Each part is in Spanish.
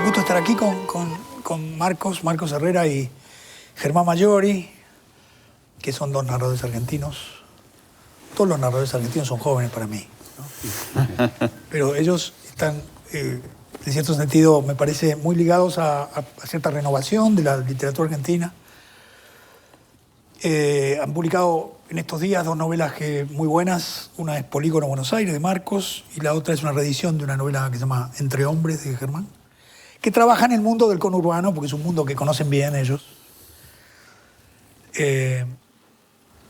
gusto estar aquí con Marcos Herrera y Germán Mayori, que son dos narradores argentinos. Todos los narradores argentinos son jóvenes para mí, ¿no? Pero ellos están, en cierto sentido, me parece, muy ligados a cierta renovación de la literatura argentina. Han publicado en estos días dos novelas muy buenas. Una es Polígono Buenos Aires, de Marcos, y la otra es una reedición de una novela que se llama Entre Hombres, de Germán, que trabaja en el mundo del conurbano, porque es un mundo que conocen bien ellos.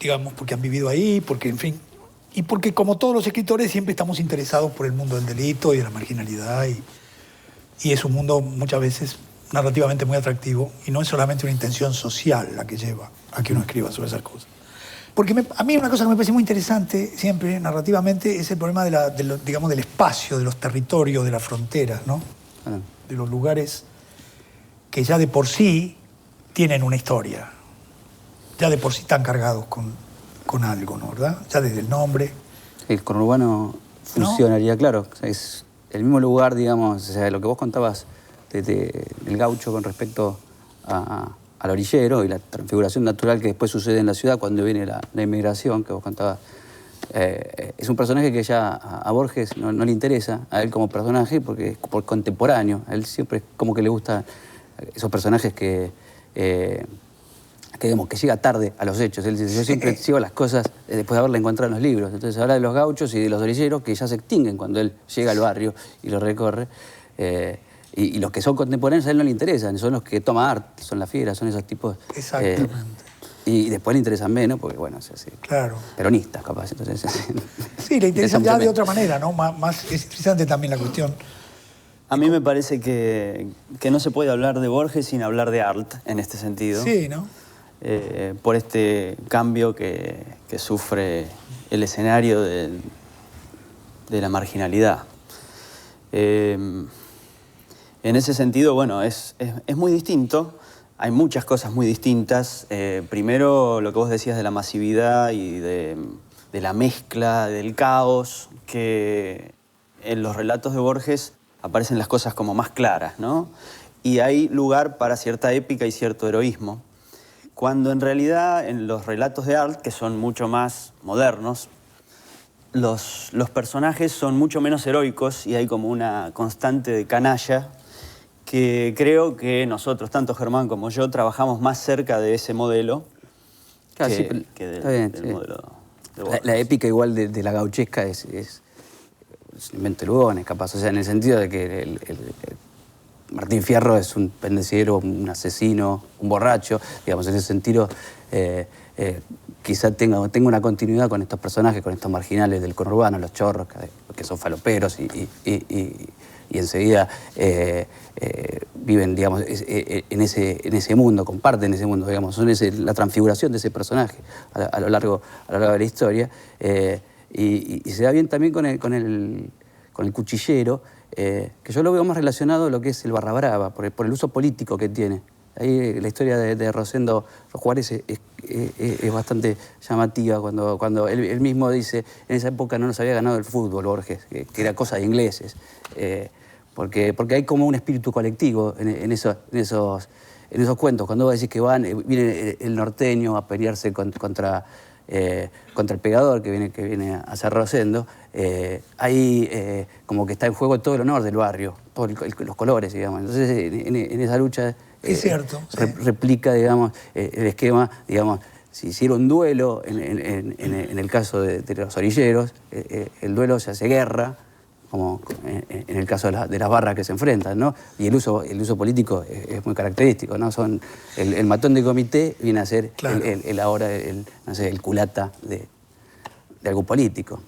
Digamos, porque han vivido ahí, porque, en fin, y porque, como todos los escritores, siempre estamos interesados por el mundo del delito y de la marginalidad, y es un mundo muchas veces narrativamente muy atractivo, y no es solamente una intención social la que lleva a que uno escriba sobre esas cosas. Porque a mí una cosa que me parece muy interesante siempre, narrativamente, es el problema digamos, del espacio, de los territorios, de las fronteras, ¿no? De los lugares que ya de por sí tienen una historia, ya de por sí están cargados con algo, ¿no? ¿Verdad? Ya desde el nombre. El conurbano funcionaría, ¿no? Claro, es el mismo lugar, digamos, o sea, lo que vos contabas del gaucho con respecto al orillero y la transfiguración natural que después sucede en la ciudad cuando viene la inmigración, que vos contabas. Es un personaje que ya a Borges no le interesa, a él como personaje, porque es por contemporáneo. A él siempre como que le gustan esos personajes que digamos, que llega tarde a los hechos. Él dice, yo siempre sigo las cosas después de haberla encontrado en los libros. Entonces habla de los gauchos y de los orilleros que ya se extinguen cuando él llega al barrio y lo recorre. Y los que son contemporáneos a él no le interesan, son los que toma arte, son las fieras, son esos tipos. Exactamente. Y después le interesan menos, porque bueno, es así. Claro. Peronistas, capaz. Entonces, sí, le interesan ya de otra manera, ¿no? Más es interesante también la cuestión. A mí me parece que no se puede hablar de Borges sin hablar de Arlt, en este sentido. Sí, ¿no? Por este cambio que sufre el escenario de la marginalidad. En ese sentido, bueno, es muy distinto. Hay muchas cosas muy distintas. Primero, lo que vos decías de la masividad y de la mezcla, del caos, que en los relatos de Borges aparecen las cosas como más claras, ¿no? Y hay lugar para cierta épica y cierto heroísmo. Cuando en realidad en los relatos de Arlt, que son mucho más modernos, los personajes son mucho menos heroicos y hay como una constante de canalla que creo que nosotros, tanto Germán como yo, trabajamos más cerca de ese modelo que del modelo de Borges. La épica igual de la gauchesca es un invento de Lugones, capaz. O sea, en el sentido de que Martín Fierro es un pendenciero, un asesino, un borracho. Digamos, en ese sentido, quizá tenga una continuidad con estos personajes, con estos marginales del conurbano, los chorros, que son faloperos y enseguida viven, digamos, en ese mundo, comparten ese mundo, digamos. Son la transfiguración de ese personaje a lo largo de la historia. Y se da bien también con el cuchillero, que yo lo veo más relacionado a lo que es el barra brava, por el uso político que tiene. Ahí la historia de Rosendo Juárez es bastante llamativa cuando él mismo dice, en esa época no nos había ganado el fútbol, Borges, que era cosa de ingleses. Porque hay como un espíritu colectivo en esos cuentos. Cuando vos decís que viene el norteño a pelearse contra el pegador que viene a ser Rosendo, ahí como que está en juego todo el honor del barrio, todos los colores, digamos. Entonces, en esa lucha es cierto, replica, digamos, el esquema, digamos, si hiciera un duelo en el caso de los orilleros, el duelo se hace guerra, como en el caso de las barras que se enfrentan, ¿no? Y el uso político es muy característico, ¿no? El matón de comité viene a ser claro. el culata de algún político.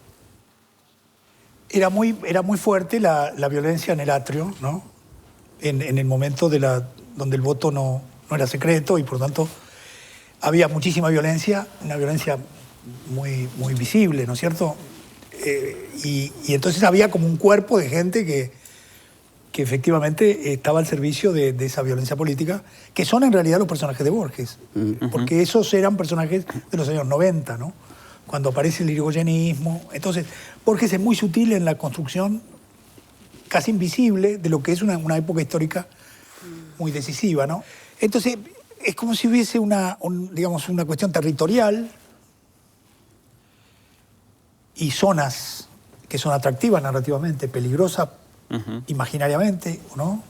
Era muy fuerte la violencia en el atrio, ¿no? En el momento donde el voto no era secreto y por tanto había muchísima violencia, una violencia muy, muy visible, ¿no es cierto? Y entonces había como un cuerpo de gente que efectivamente estaba al servicio de esa violencia política, que son en realidad los personajes de Borges, porque esos eran personajes de los años 90, ¿no? Cuando aparece el irigoyenismo. Entonces, Borges es muy sutil en la construcción casi invisible de lo que es una época histórica muy decisiva, ¿no? Entonces, es como si hubiese digamos, una cuestión territorial y zonas que son atractivas narrativamente, peligrosas imaginariamente, ¿no?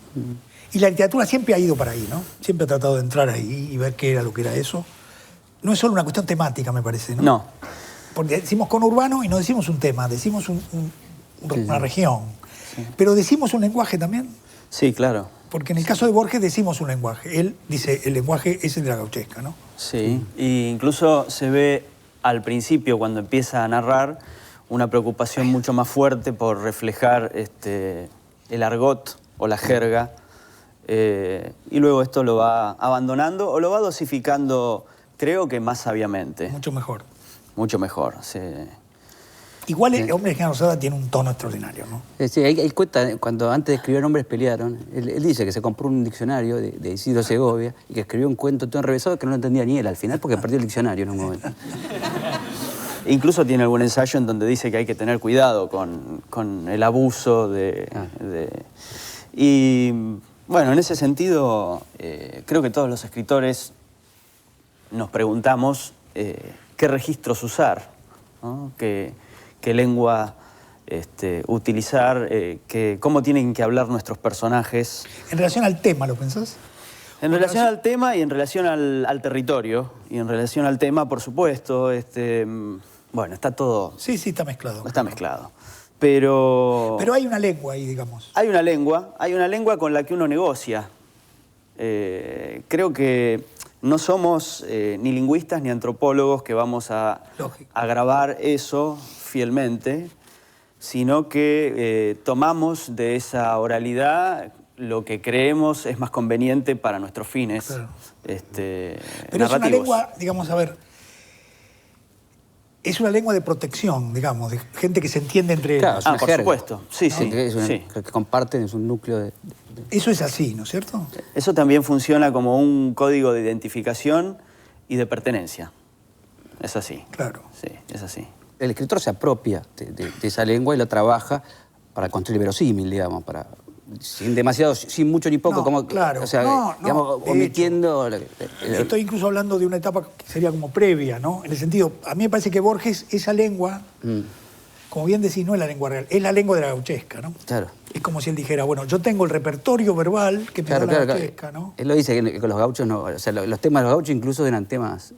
Y la literatura siempre ha ido para ahí, ¿no? Siempre ha tratado de entrar ahí y ver qué era lo que era eso. No es solo una cuestión temática, me parece, ¿no? No. Porque decimos conurbano y no decimos un tema, decimos una región. Sí. Pero decimos un lenguaje también. Sí, claro. Porque en el caso de Borges decimos un lenguaje. Él dice, el lenguaje es el de la gauchesca, ¿no? Sí, y incluso se ve al principio, cuando empieza a narrar, una preocupación mucho más fuerte por reflejar el argot o la jerga, y luego esto lo va abandonando o lo va dosificando, creo que más sabiamente. Mucho mejor. Mucho mejor, sí. Igual el Hombre de General Rosada tiene un tono extraordinario, ¿no? Sí, él cuenta, cuando antes de escribir Hombres pelearon, él dice que se compró un diccionario de Isidro Segovia y que escribió un cuento todo enrevesado que no lo entendía ni él al final porque perdió el diccionario en un momento. Incluso tiene algún ensayo en donde dice que hay que tener cuidado con el abuso Y bueno, en ese sentido, creo que todos los escritores nos preguntamos qué registros usar, ¿no? ¿Qué lengua utilizar? ¿Cómo tienen que hablar nuestros personajes? En relación al tema, ¿lo pensás? En relación al tema y en relación al territorio. Y en relación al tema, por supuesto, bueno, está todo... Sí, está mezclado. Está mezclado. Pero hay una lengua ahí, digamos. Hay una lengua con la que uno negocia. Creo que no somos ni lingüistas ni antropólogos que vamos a grabar eso fielmente, sino que tomamos de esa oralidad lo que creemos es más conveniente para nuestros fines. Claro. Pero es una lengua, digamos, a ver, es una lengua de protección, digamos, de gente que se entiende entre claro, ellos. por supuesto. Sí, ¿no? Que comparten, es un núcleo de... Eso es así, ¿no es cierto? Eso también funciona como un código de identificación y de pertenencia. Es así. Claro. Sí, es así. El escritor se apropia de esa lengua y la trabaja para construir verosímil, digamos, sin mucho ni poco, como, claro. O sea, digamos, omitiendo... Estoy incluso hablando de una etapa que sería como previa, ¿no? En el sentido, a mí me parece que Borges, esa lengua, como bien decís, no es la lengua real, es la lengua de la gauchesca, ¿no? Claro. Es como si él dijera, bueno, yo tengo el repertorio verbal que me da la gauchesca, ¿no? Él lo dice, que los gauchos no... O sea, los temas de los gauchos incluso eran temas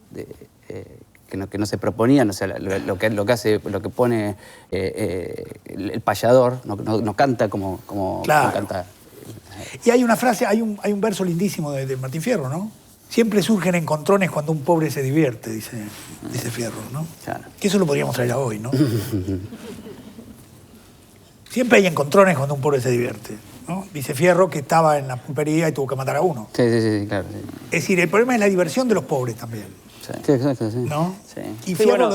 que no se proponían, o sea, lo que pone el payador, no canta como claro. canta. Y hay una frase, hay un verso lindísimo de Martín Fierro, ¿no? Siempre surgen encontrones cuando un pobre se divierte, dice Fierro, ¿no? Claro. Que eso lo podríamos traer a hoy, ¿no? Siempre hay encontrones cuando un pobre se divierte, ¿no? Dice Fierro que estaba en la pulpería y tuvo que matar a uno. Sí, claro. Sí. Es decir, el problema es la diversión de los pobres también. Sí, exacto, sí. ¿No? Sí. Y Fierro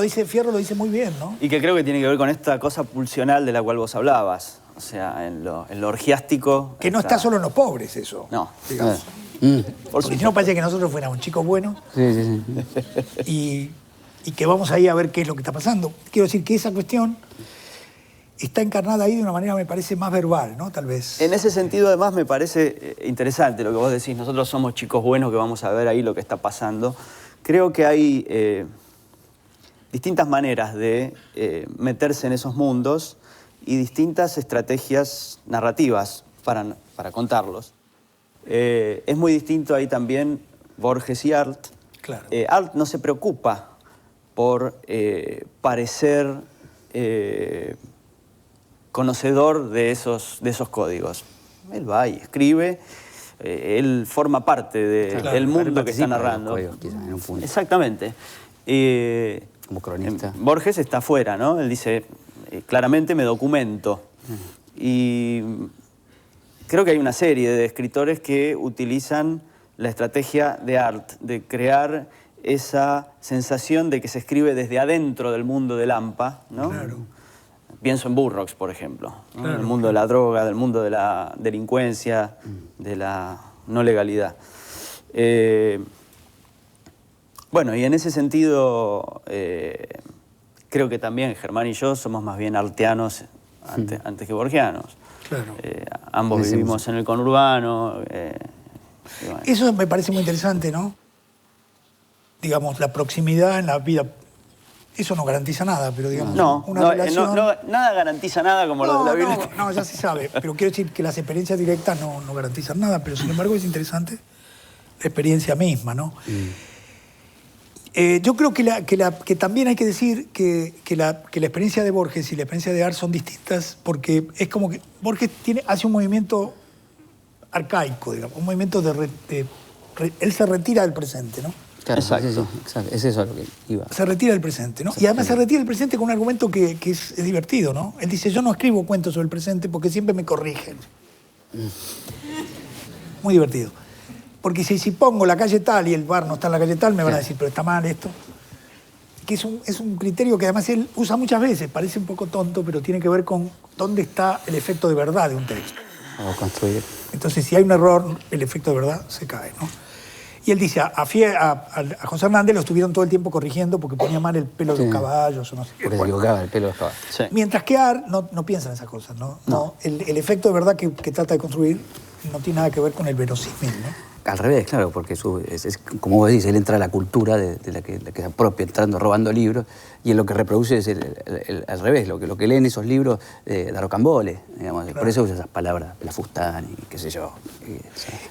lo dice muy bien, ¿no? Y que creo que tiene que ver con esta cosa pulsional de la cual vos hablabas. O sea, en lo orgiástico... Que no está solo en los pobres eso. No. Digamos. Porque si no parece que nosotros fuéramos chicos buenos. Sí. Y que vamos ahí a ver qué es lo que está pasando. Quiero decir que esa cuestión está encarnada ahí de una manera, me parece, más verbal, ¿no? Tal vez. En ese sentido, además, me parece interesante lo que vos decís. Nosotros somos chicos buenos que vamos a ver ahí lo que está pasando. Creo que hay distintas maneras de meterse en esos mundos y distintas estrategias narrativas para contarlos. Es muy distinto ahí también Borges y Arlt. Claro. Arlt no se preocupa por parecer conocedor de esos códigos. Él va y escribe, él forma parte del mundo que está narrando. Códigos, quizás, en un punto. Exactamente. Como cronista. Borges está afuera, ¿no? Él dice, claramente me documento. Y creo que hay una serie de escritores que utilizan la estrategia de Arlt, de crear esa sensación de que se escribe desde adentro del mundo del AMPA, ¿no? Claro. Pienso en Burroughs, por ejemplo, ¿no? Claro, El mundo de la droga, del mundo de la delincuencia, de la no legalidad. Bueno, y en ese sentido, creo que también Germán y yo somos más bien artianos antes que borgianos. Claro. Ambos vivimos en el conurbano, Y bueno, Eso me parece muy interesante, ¿no? Digamos, la proximidad en la vida. Eso no garantiza nada, pero digamos, no, una relación... nada garantiza nada como lo de la Biblia. No, ya se sabe, pero quiero decir que las experiencias directas no garantizan nada, pero sin embargo es interesante la experiencia misma, ¿no? Yo creo que también hay que decir que la experiencia de Borges y la experiencia de Art son distintas porque es como que Borges hace un movimiento arcaico, digamos, un movimiento él se retira del presente, ¿no? Claro, Exacto. Es eso a lo que iba. Se retira del presente, ¿no? Y además se retira del presente con un argumento que es divertido, ¿no? Él dice, yo no escribo cuentos sobre el presente porque siempre me corrigen. Muy divertido. Porque si pongo la calle tal y el bar no está en la calle tal, me van a decir, pero está mal esto. Que es un criterio que además él usa muchas veces, parece un poco tonto, pero tiene que ver con dónde está el efecto de verdad de un texto. O construir. Entonces, si hay un error, el efecto de verdad se cae, ¿no? Y él dice, a José Hernández lo estuvieron todo el tiempo corrigiendo porque ponía mal el pelo de los caballos o no sé qué. Porque se equivocaba el pelo de los caballos. Sí. Mientras que Art no piensa en esas cosas, ¿no? El efecto de verdad que trata de construir no tiene nada que ver con el verosímil, ¿no? Al revés, claro, porque como vos decís, él entra a la cultura de la que se apropia, entrando, robando libros, y él lo que reproduce es al revés, lo que lee en esos libros de Rocambole, digamos. Claro. Por eso usa esas palabras, la fustán y qué sé yo.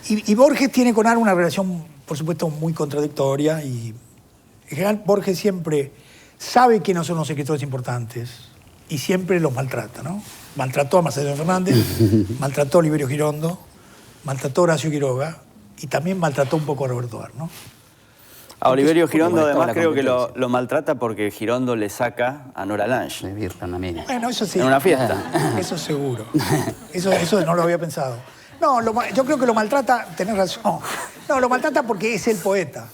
Y Borges tiene con Art una relación, por supuesto, muy contradictoria, y en general Borges siempre sabe quiénes son los escritores importantes y siempre los maltrata, ¿no? Maltrató a Marcelo Fernández, maltrató a Oliverio Girondo, maltrató a Horacio Quiroga, y también maltrató un poco a Roberto Art, ¿no? A Oliverio Girondo además creo que lo maltrata porque Girondo le saca a Nora Lange. Bueno, eso sí. En una fiesta. Eso seguro. Eso no lo había pensado. No, yo creo que lo maltrata, tenés razón. No, lo maltrata porque es el poeta.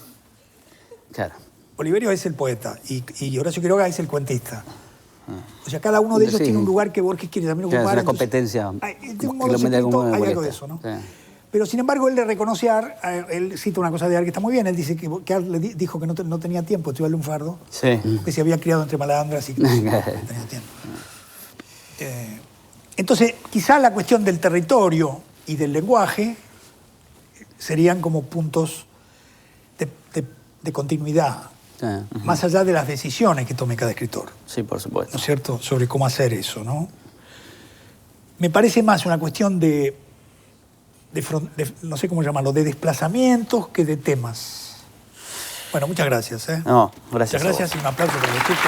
Claro. Oliverio es el poeta y Horacio Quiroga es el cuentista. O sea, cada uno de ellos tiene un lugar que Borges quiere también ocupar. Es una competencia. De un modo secreto hay algo de eso, ¿no? Sí. Pero, sin embargo, él le reconoce a Art, él cita una cosa de Art que está muy bien, él dice que Art le dijo que no tenía tiempo, estudiar lunfardo, porque se había criado entre malandras y que no tenía tiempo. Entonces, quizá la cuestión del territorio y del lenguaje serían como puntos de continuidad, más allá de las decisiones que tome cada escritor. Sí, por supuesto. ¿No es cierto? Sobre cómo hacer eso, ¿no? Me parece más una cuestión de no sé cómo llamarlo, de desplazamientos que de temas. Bueno, muchas gracias. No, gracias. Muchas gracias y un aplauso para los chicos.